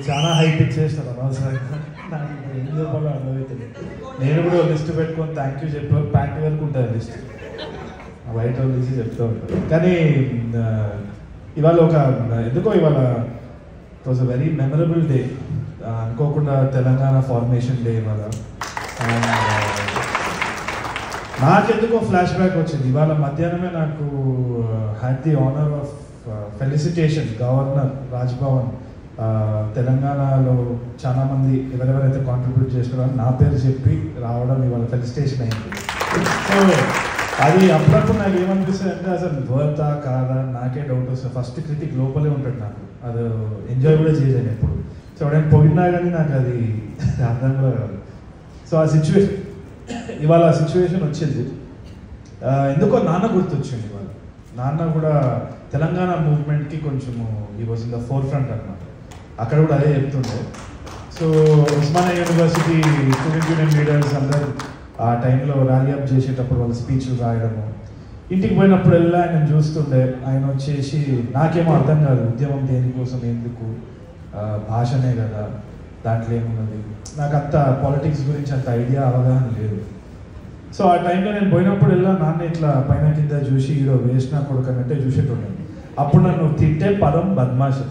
చాలా హైట్ ఇచ్చేస్తాను అనవసరంగా. నాకు ఇప్పుడు ఏం చెప్పాలో అర్థమవుతుంది. నేను కూడా లిస్ట్ పెట్టుకొని థ్యాంక్ యూ చెప్పి ప్యాంట్ వరకు ఉంటుంది లిస్ట్, బయట తీసి చెప్తూ ఉంటాను. కానీ ఇవాళ ఎందుకో ఇవాళ it was a very memorable day. అనుకోకుండా తెలంగాణ ఫార్మేషన్ డే ఇవాళ. అండ్ నాకెందుకో ఫ్లాష్ బ్యాక్ వచ్చింది. ఇవాళ మధ్యాహ్నమే నాకు had the honour of felicitation governor Raj Bhavan. తెలంగాణలో చాలామంది ఎవరెవరైతే కాంట్రిబ్యూట్ చేస్తున్నారో నా పేరు చెప్పి రావడం ఇవాళ ఫెలిసిటేషన్ అయింది. సో అది అప్పుడప్పుడు నాకు ఏమనిపిస్తుంది అంటే అసలు వర్తా కాదా నాకే డౌట్ వస్తుంది. ఫస్ట్ క్రిటిక్ లోపలే ఉంటుంది నాకు, అది ఎంజాయ్ కూడా చేయలేను ఎప్పుడు. సో నేను పోయినా కానీ నాకు అది అర్థం కూడా కాదు. సో ఆ సిచ్యువేషన్ ఇవాళ ఆ సిచ్యువేషన్ వచ్చింది. ఎందుకో నాన్న గుర్తొచ్చింది ఇవాళ. నాన్న కూడా తెలంగాణ మూవ్మెంట్కి కొంచెము ఈ was in the four front అనమాట. అక్కడ కూడా అదే చెప్తుండే. So Osmania university student union leaders అందరూ ఆ టైంలో ర్యాలీ అప్ చేసేటప్పుడు వాళ్ళ స్పీచ్లు రాయడము, ఇంటికి పోయినప్పుడు వెళ్ళి ఆయన చూస్తుండే. ఆయన వచ్చేసి నాకేమో అర్థం కాదు, ఉద్యమం దేనికోసం, ఎందుకు, భాషనే కదా, దాంట్లో ఏమున్నది, నాకు అంత పాలిటిక్స్ గురించి అంత ఐడియా అవగాహన లేదు. సో ఆ టైంలో నేను పోయినప్పుడు వెళ్ళా నాన్న ఇట్లా పైన కింద చూసి ఈడో వేసిన కొడుకు అన్నట్టే చూసేటుండే. అప్పుడు నన్ను తిట్టే పదం బద్మాష్.